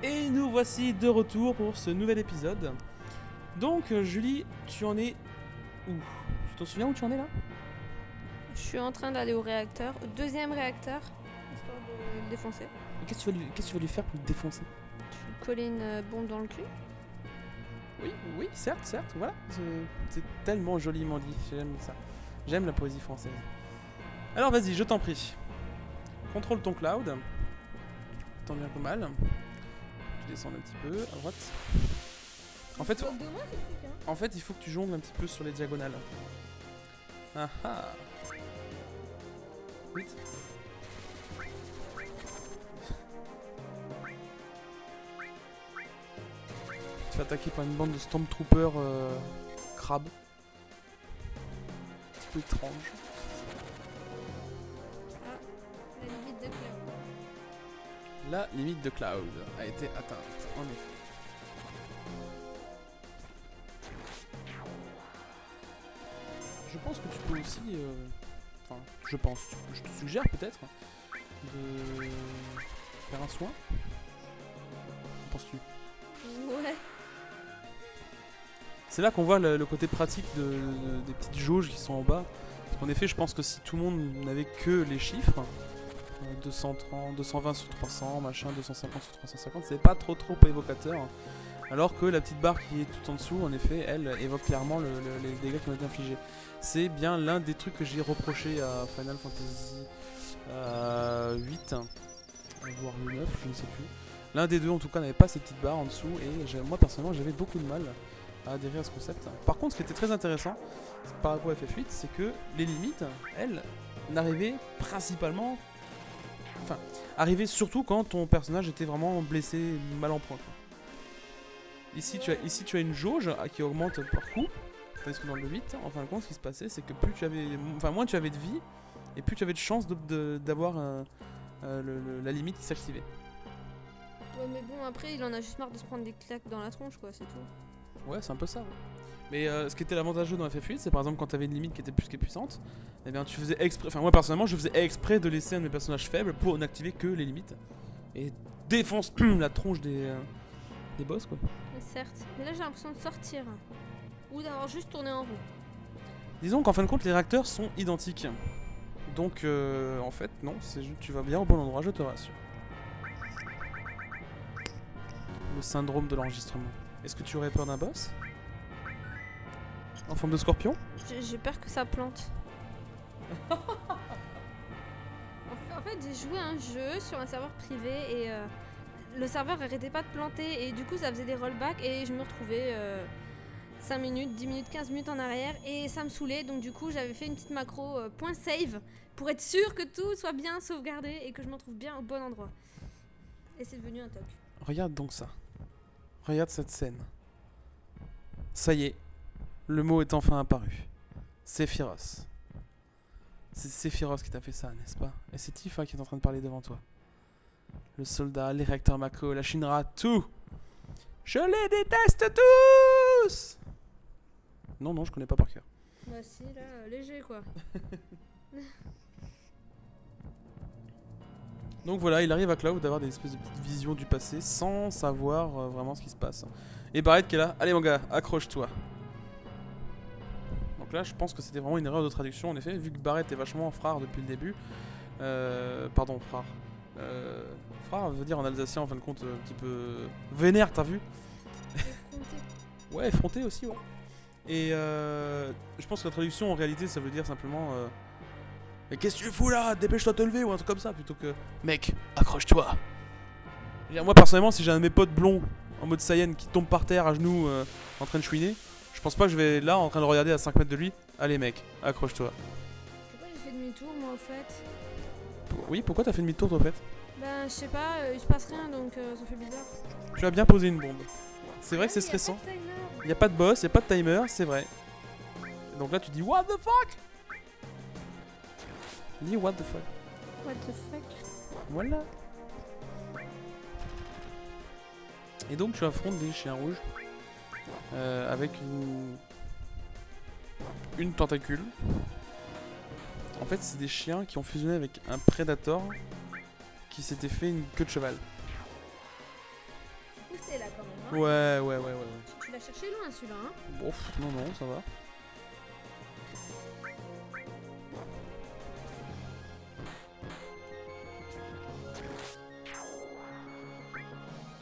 Et nous voici de retour pour ce nouvel épisode. Donc Julie, tu en es où? Tu t'en souviens où tu en es là? Je suis en train d'aller au réacteur, au deuxième réacteur, histoire de le défoncer. Et qu'est-ce que tu vas lui faire pour le défoncer? Je vais coller une bombe dans le cul. Oui, certes, voilà. C'est tellement joliment dit, j'aime ça. J'aime la poésie française. Alors vas-y, je t'en prie. Contrôle ton cloud. Tant bien que mal. Tu descends un petit peu, à droite. En fait, il faut que tu jongles un petit peu sur les diagonales. Ah ah. Vite. Tu fais attaquer par une bande de Stormtroopers crabes. Un petit peu étrange. Ah, la limite de Cloud. La limite de Cloud a été atteinte, en effet. Je pense que tu peux aussi... Enfin, je te suggère peut-être de faire un soin. Qu'en penses-tu? Ouais. C'est là qu'on voit le côté pratique des petites jauges qui sont en bas. Parce qu'en effet, je pense que si tout le monde n'avait que les chiffres, 230, 220 sur 300, machin, 250 sur 350, c'est pas trop évocateur. Alors que la petite barre qui est tout en dessous, en effet, elle évoque clairement les dégâts qui ont été infligés. C'est bien l'un des trucs que j'ai reproché à Final Fantasy 8, voire le 9, je ne sais plus. L'un des deux, en tout cas, n'avait pas ces petites barres en dessous, et moi, personnellement, j'avais beaucoup de mal à adhérer à ce concept. Par contre, ce qui était très intéressant par rapport à FF8, c'est que les limites, elles, n'arrivaient principalement... Enfin, arrivaient surtout quand ton personnage était vraiment blessé, mal en point, quoi. Ici tu as une jauge qui augmente par coup, tandis que dans le 8, en fin de compte, ce qui se passait, c'est que moins tu avais de vie, et plus tu avais de chances d'avoir la limite qui s'activait. Ouais, mais bon, après, il en a juste marre de se prendre des claques dans la tronche, quoi, c'est tout. Ouais, c'est un peu ça. Ouais. Mais ce qui était l'avantageux dans FF8, c'est par exemple quand tu avais une limite qui était plus que puissante, eh bien tu faisais exprès, enfin moi personnellement, je faisais exprès de laisser un de mes personnages faibles pour n'activer que les limites. Et défonce la tronche des boss, quoi. Certes, mais là j'ai l'impression de sortir. Ou d'avoir juste tourné en rond. Disons qu'en fin de compte, les réacteurs sont identiques. Donc, en fait, non, tu vas bien au bon endroit, je te rassure. Le syndrome de l'enregistrement. Est-ce que tu aurais peur d'un boss? En forme de scorpion? J'ai peur que ça plante. En fait, j'ai joué à un jeu sur un serveur privé et le serveur arrêtait pas de planter et du coup ça faisait des rollbacks et je me retrouvais 5 minutes, 10 minutes, 15 minutes en arrière et ça me saoulait, donc du coup j'avais fait une petite macro .save pour être sûr que tout soit bien sauvegardé et que je me retrouve bien au bon endroit. Et c'est devenu un toc. Regarde donc ça. Regarde cette scène. Ça y est, le mot est enfin apparu. Sephiroth. C'est Sephiroth qui t'a fait ça, n'est-ce pas? Et c'est Tifa qui est en train de parler devant toi. Le soldat, les réacteurs Mako, la Shinra, tout. Je les déteste tous. Non, je connais pas par cœur. Bah si, là, léger quoi. Donc voilà, il arrive à Cloud d'avoir des espèces de petites visions du passé sans savoir vraiment ce qui se passe. Et Barrett qui est là, allez mon gars, accroche-toi. Donc là, je pense que c'était vraiment une erreur de traduction en effet, vu que Barrett est vachement frère depuis le début. Pardon, frère. Frère veut dire en alsacien en fin de compte un petit peu vénère, t'as vu? Ouais, effronté aussi, ouais. Et je pense que la traduction en réalité ça veut dire simplement mais qu'est-ce que tu fous là? Dépêche-toi de te lever ou un truc comme ça plutôt que mec, accroche-toi. Moi personnellement, si j'ai un de mes potes blonds en mode Saiyan qui tombe par terre à genoux en train de chouiner, je pense pas que je vais là en train de regarder à 5 mètres de lui. Allez mec, accroche-toi. Pourquoi j'ai fait demi-tour moi au fait? Oui, pourquoi t'as fait demi-tour toi au fait? Ben je sais pas, il se passe rien donc ça fait bizarre. Tu as bien posé une bombe. C'est vrai que c'est stressant. Il n'y a pas de boss, il n'y a pas de timer, c'est vrai. Donc là tu dis what the fuck? Dis what the fuck. What the fuck? Voilà. Et donc tu affrontes des chiens rouges avec une tentacule. En fait c'est des chiens qui ont fusionné avec un Predator qui s'était fait une queue de cheval. poussé là quand même. Hein. Ouais. Tu l'as cherché loin celui-là. Hein. Bon, non, ça va.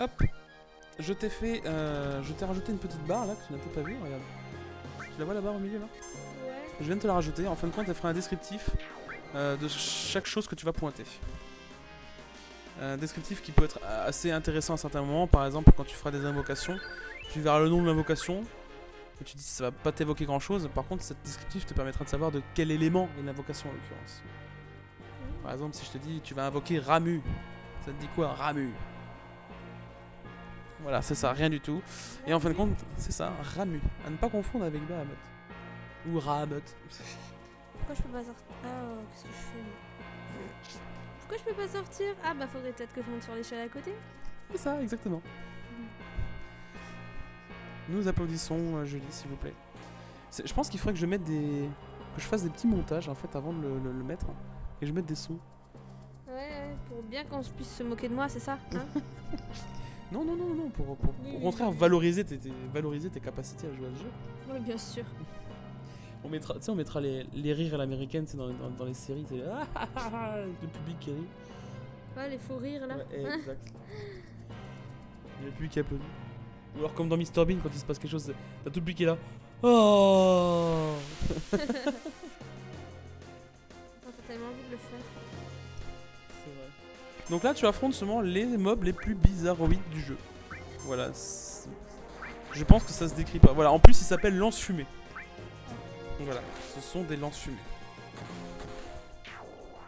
Hop. Je t'ai rajouté une petite barre là que tu n'as peut-être pas vue, regarde. Tu la vois la barre au milieu là? Ouais. Je viens de te la rajouter, en fin de compte elle fera un descriptif de chaque chose que tu vas pointer. Un descriptif qui peut être assez intéressant à certains moments, par exemple quand tu feras des invocations, tu verras le nom de l'invocation, et tu dis ça va pas t'évoquer grand chose, par contre cet descriptif te permettra de savoir de quel élément est l'invocation en l'occurrence. Par exemple si je te dis tu vas invoquer Ramu, ça te dit quoi Ramu? Voilà, c'est ça, rien du tout. Et en fin de compte, c'est ça, Ramu. À ne pas confondre avec Bahamut. Ou Rahamut. Pourquoi je peux pas sortir? Ah, qu'est-ce que je fais? Pourquoi je peux pas sortir? Ah, bah faudrait peut-être que je monte sur l'échelle à côté. C'est ça, exactement. Nous applaudissons Julie, s'il vous plaît. Je pense qu'il faudrait que je fasse des petits montages en fait avant de le mettre. Et je mette des sons. Ouais, pour bien qu'on puisse se moquer de moi, c'est ça hein? Non, pour au contraire valoriser tes capacités à jouer à ce jeu. Oui, bien sûr. On mettra les rires à l'américaine dans les séries, le public qui rit. Ouais, les faux rires là. Ouais, exact. Il y a le public qui applaudit. Ou alors comme dans Mr Bean quand il se passe quelque chose, t'as tout le public qui est là. Oh. Attends, t'as tellement envie de le faire. C'est vrai. Donc là tu affrontes seulement les mobs les plus bizarroïdes du jeu. Voilà. Je pense que ça se décrit pas. Voilà, en plus il s'appelle lance-fumée. Voilà, ce sont des lance-fumées.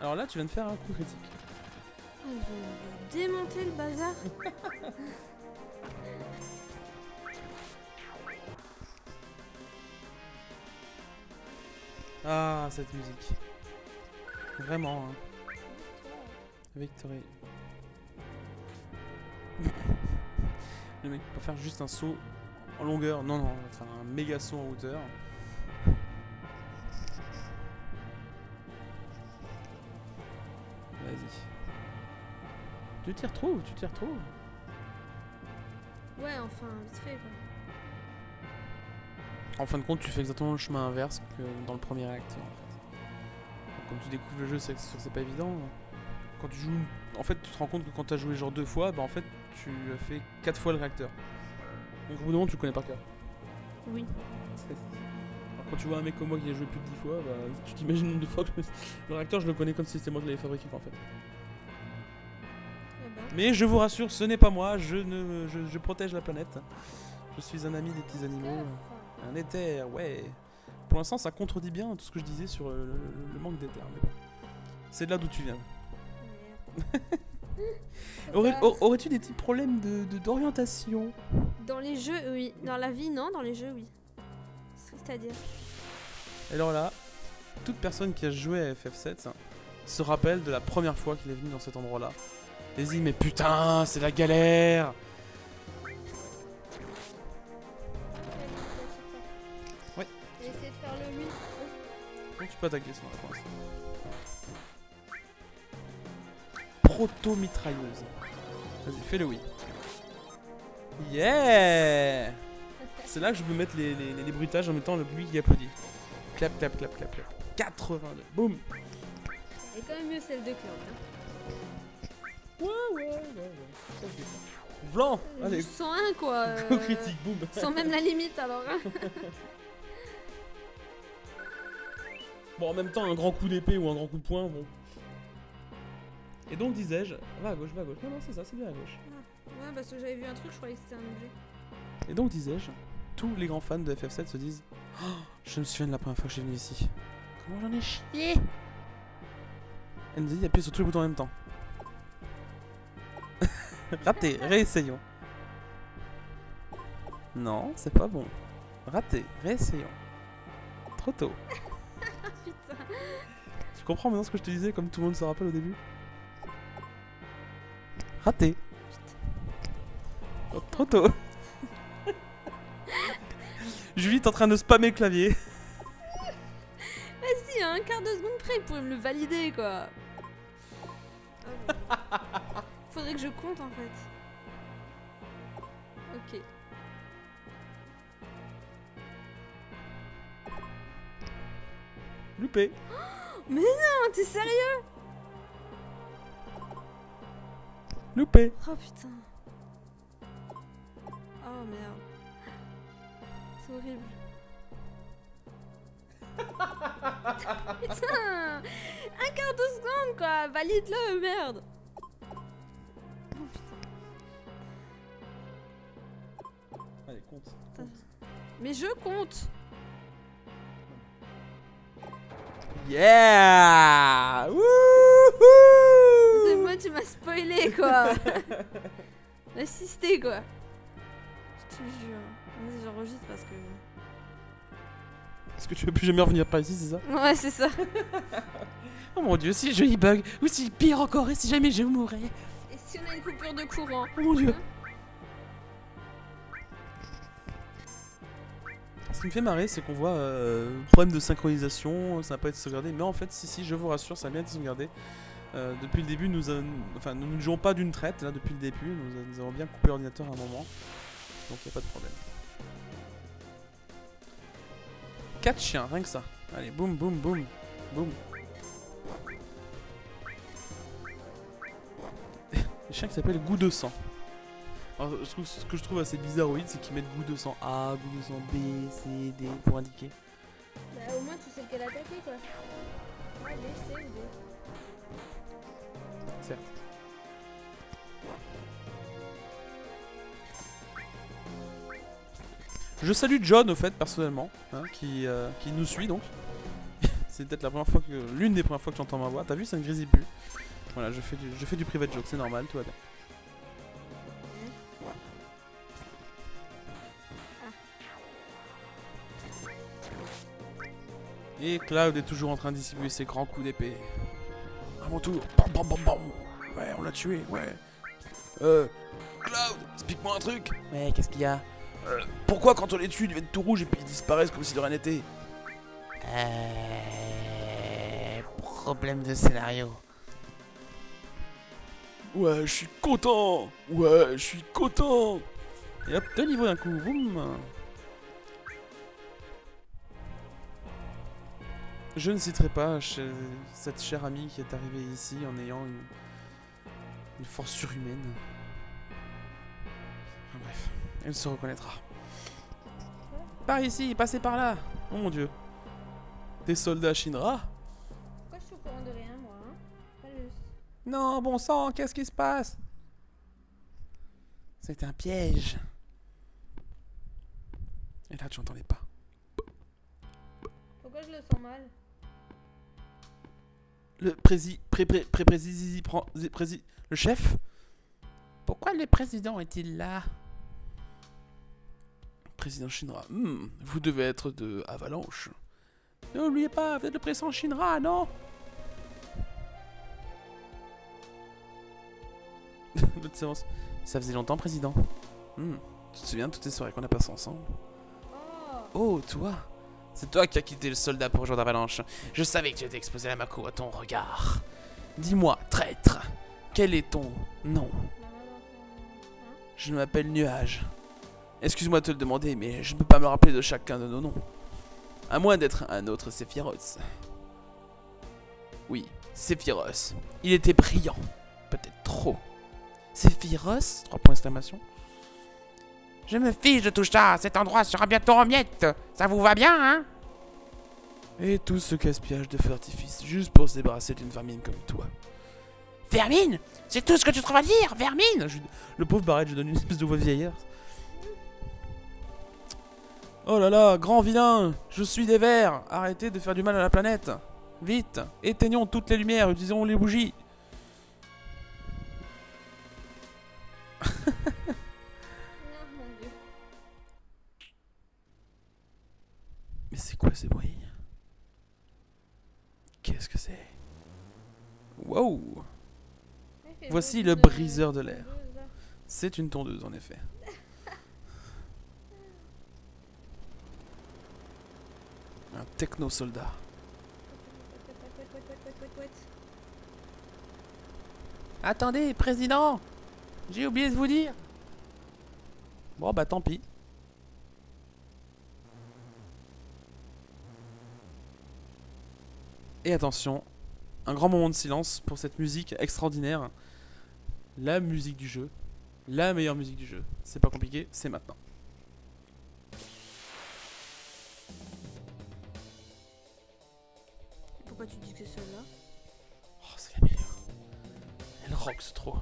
Alors là tu viens de faire un coup critique. Oh, je vais démonter le bazar. Ah, cette musique. Vraiment, hein. Victory. Le mec peut faire juste un saut en longueur. Non, enfin un méga saut en hauteur. Vas-y. Tu t'y retrouves, Ouais, enfin, vite fait quoi. En fin de compte, tu fais exactement le chemin inverse que dans le premier réacteur. En fait. Donc, comme tu découvres le jeu, c'est pas évident. Quand tu joues, en fait, tu te rends compte que quand tu as joué genre 2 fois, bah en fait, tu as fait 4 fois le réacteur. Donc au bout d'un moment, tu le connais par cœur. Oui. Alors, quand tu vois un mec comme moi qui a joué plus de 10 fois, bah, tu t'imagines le nombre de fois que le réacteur, je le connais comme si c'était moi qui l'avais fabriqué en fait. Eh ben. Mais je vous rassure, ce n'est pas moi. Je protège la planète. Je suis un ami des petits animaux. Un éther, ouais. Pour l'instant, ça contredit bien tout ce que je disais sur le manque d'éther. Mais bon. C'est de là d'où tu viens. Aurais-tu des petits problèmes d'orientation? Dans les jeux, oui. Dans la vie, non. Dans les jeux, oui. C'est-à-dire. Alors là, toute personne qui a joué à FF7 se rappelle de la première fois qu'il est venu dans cet endroit-là. Et se dit, mais putain, c'est la galère! Ouais. J'ai essayé de faire le 8. Donc tu peux attaquer ce pour l'instant. Proto-mitrailleuse. Vas-y, fais le oui. Yeah! C'est là que je peux mettre les bruitages en mettant le public qui applaudit. Clap, clap, clap, clap, clap. 82. Boum! Et quand même mieux celle de Clank. Hein. Ouais. Vlan! Allez, 101 quoi. go critique, boum! Sans même la limite alors. Hein. Bon, en même temps, un grand coup d'épée ou un grand coup de poing, bon. Et donc, disais-je, va à gauche. Non, c'est ça, c'est bien à gauche. Ouais, parce que j'avais vu un truc, je croyais que c'était un objet. Et donc, disais-je, tous les grands fans de FF7 se disent oh, je me souviens de la première fois que je suis venu ici. Comment j'en ai chié! Elle nous dit d'appuyer sur tous les boutons en même temps. Raté, réessayons. Non, c'est pas bon. Raté, réessayons. Trop tôt. Putain. Tu comprends maintenant ce que je te disais, comme tout le monde se rappelle au début? Raté. Oh, trop tôt. Julie est en train de spammer le clavier. Vas-y, à un quart de seconde près, il pourrait me le valider quoi. Faudrait que je compte en fait. Ok. Loupé. Mais non, t'es sérieux? Loupé. Oh putain. Oh merde. C'est horrible. Putain, un quart de seconde quoi, valide-le, merde. Oh, putain. Allez, compte. Mais je compte. Yeah. C'est Wouhou. moi, tu m'as spoilé quoi. Assisté quoi. Je te jure. Vas-y, j'enregistre parce que... Est-ce que tu veux plus jamais revenir par ici, c'est ça? Ouais, c'est ça. Oh mon dieu, si le jeu il bug, ou si pire encore, et si jamais je mourrais. Et si on a une coupure de courant? Oh mon dieu. Hein? Ce qui me fait marrer, c'est qu'on voit problème de synchronisation, ça n'a pas été sauvegardé, mais en fait, si, je vous rassure, ça a bien été sauvegardé. Depuis le début, nous ne jouons pas d'une traite, là, depuis le début, nous avons bien coupé l'ordinateur à un moment, donc il n'y a pas de problème. 4 chiens, rien que ça. Allez, boum, boum, boum, boum. Les chiens qui s'appellent Goût de sang. Alors, ce que je trouve assez bizarroïde, c'est qu'ils mettent Goût de sang A, Goût de sang B, C, D pour indiquer. Bah, au moins, tu sais lequel attaquer quoi. Ouais, D, C ou D. Certes. Je salue John au fait personnellement, hein, qui nous suit donc. C'est peut-être la première fois que l'une des premières fois que j'entends ma voix. T'as vu, ça ne grésille plus. Voilà, je fais du private joke, c'est normal, tout va bien. Et Cloud est toujours en train de distribuer ses grands coups d'épée. À mon tour. Bam, bam, bam, bam. Ouais, on l'a tué, ouais. Cloud, explique-moi un truc. Ouais, qu'est-ce qu'il y a? Pourquoi quand on les tue, ils deviennent tout rouges et puis ils disparaissent comme si de rien n'était? Problème de scénario. Ouais, je suis content. Ouais, je suis content. Et hop, 2 niveaux d'un coup, boum. Je ne citerai pas cette chère amie qui est arrivée ici en ayant une force surhumaine. Enfin, bref, elle se reconnaîtra. Par ici, passez par là. Oh mon dieu. Des soldats Shinra? Pourquoi je suis au courant de rien, moi, hein? Pas juste. Non, bon sang, qu'est-ce qui se passe? C'est un piège. Et là, tu n'entendais pas. Pourquoi je le sens mal? Le le chef? Pourquoi le président est-il là? Président Shinra. Vous devez être de Avalanche. N'oubliez pas, vous êtes le président Shinra, non? L'autre séance. Ça faisait longtemps, président. Tu te souviens de toutes ces soirées qu'on a passées ensemble? Oh! Oh, toi? C'est toi qui as quitté le soldat pour rejoindre Avalanche. Je savais que tu étais exposé à la Mako à ton regard. Dis-moi, traître, quel est ton nom? Je m'appelle Nuage. Excuse-moi de te le demander, mais je ne peux pas me rappeler de chacun de nos noms. À moins d'être un autre Sephiroth. Oui, Sephiroth. Il était brillant. Peut-être trop. Sephiroth? 3 points d'exclamation. Je me fiche de tout ça, cet endroit sera bientôt en miettes. Ça vous va bien, hein? Et tout ce gaspillage de feu d'artifice, juste pour se débarrasser d'une vermine comme toi. Vermine? C'est tout ce que tu trouves à dire, vermine? Le pauvre Barrett, je donne une espèce de voix vieillard. Oh là là, grand vilain! Je suis des vers! Arrêtez de faire du mal à la planète! Vite! Éteignons toutes les lumières, utilisons les bougies! Non, mon dieu. Mais c'est quoi ces bruits? Qu'est-ce que c'est? Wow! Voici le briseur de l'air. C'est une tondeuse en effet. Un techno-soldat. Attendez, président! J'ai oublié de vous dire. Bon bah tant pis. Et attention, un grand moment de silence pour cette musique extraordinaire. La musique du jeu. La meilleure musique du jeu. C'est pas compliqué, c'est maintenant. Pourquoi tu dis que c'est celle-là? Oh, c'est la meilleure. Elle rocks trop.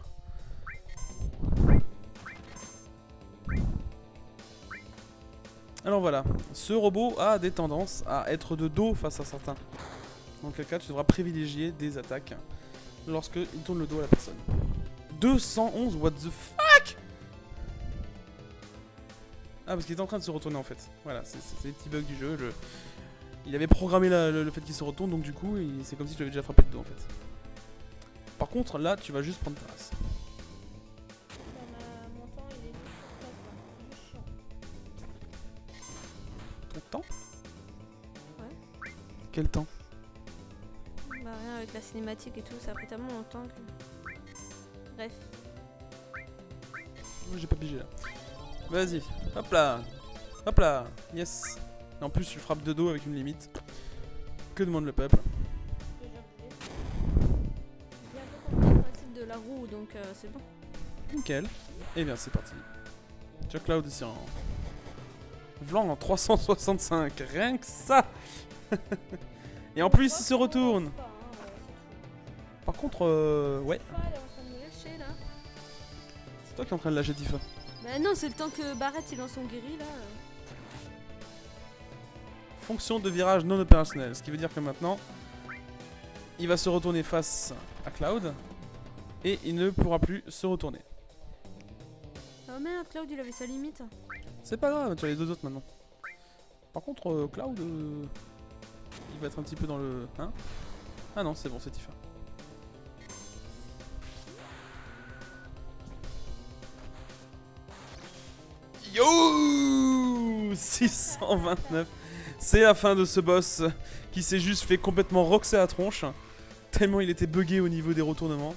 Alors voilà, ce robot a des tendances à être de dos face à certains. Dans quel cas tu devras privilégier des attaques lorsque il tourne le dos à la personne. 211, what the fuck? Ah, parce qu'il est en train de se retourner en fait. Voilà, c'est les petits bugs du jeu. Il avait programmé le fait qu'il se retourne, donc du coup, c'est comme si je l'avais déjà frappé de dos en fait. Par contre, là, tu vas juste prendre ta race. Mon temps, il est juste chiant. Ton temps? Ouais. Quel temps? Bah rien, avec la cinématique et tout, ça a pris tellement longtemps que... Bref. J'ai pas pigé là. Vas-y, hop là. Hop là, yes. Et en plus, tu frappes de dos avec une limite. Que demande le peuple? J'ai un peu compris le principe de la roue, donc c'est bon. Nickel. Et bien, c'est parti. Tu as Cloud ici en... Vlan en 365, rien que ça. Et en plus, il se retourne. Par contre, ouais. Elle est en train de me lâcher là. C'est toi qui es en train de lâcher Tifa. Bah non, c'est le temps que Barrett il lance son guéri là. Fonction de virage non opérationnel. Ce qui veut dire que maintenant, il va se retourner face à Cloud. Et il ne pourra plus se retourner. Oh merde, Cloud il avait sa limite. C'est pas grave, tu as les deux autres maintenant. Par contre, Cloud, il va être un petit peu dans le... Hein? Ah non, c'est bon, c'est Tifa. Yo 629. C'est la fin de ce boss qui s'est juste fait complètement roxer à la tronche. Tellement il était bugué au niveau des retournements.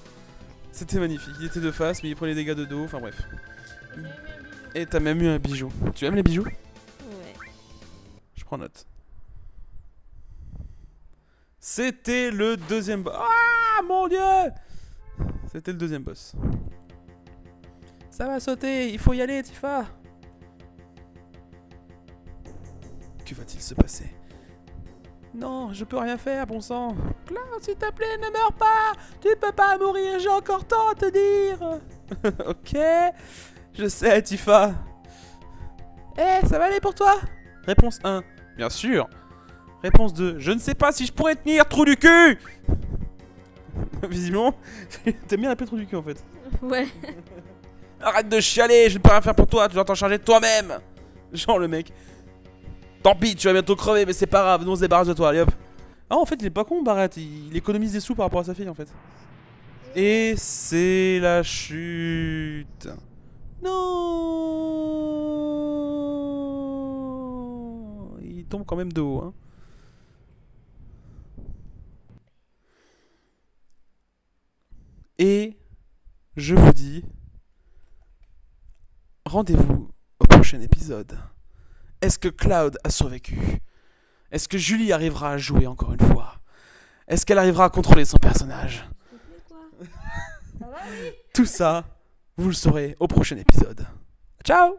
C'était magnifique. Il était de face, mais il prenait des dégâts de dos. Enfin bref. Et t'as même eu un bijou. Tu aimes les bijoux? Ouais. Je prends note. C'était le deuxième boss. Ah mon dieu! C'était le deuxième boss. Ça va sauter, il faut y aller, Tifa. Que va-t-il se passer? Non, je peux rien faire, bon sang. Cloud, s'il te plaît, ne meurs pas. Tu peux pas mourir, j'ai encore tant à te dire. Ok, je sais, Tifa. Eh, ça va aller pour toi? Réponse 1, bien sûr. Réponse 2, je ne sais pas si je pourrais tenir, trou du cul. Visiblement, t'aimes bien un peu trou du cul en fait. Ouais. Arrête de chialer, je ne peux rien faire pour toi, tu dois t'en charger toi-même. Genre le mec. Tant pis, tu vas bientôt crever, mais c'est pas grave, nous on se débarrasse de toi, allez hop. Ah, en fait, il est pas con, Barrett, il économise des sous par rapport à sa fille en fait. Et c'est la chute. Non. Il tombe quand même de haut, hein. Et je vous dis, rendez-vous au prochain épisode. Est-ce que Cloud a survécu? Est-ce que Julie arrivera à jouer encore une fois? Est-ce qu'elle arrivera à contrôler son personnage? Tout ça, vous le saurez au prochain épisode. Ciao!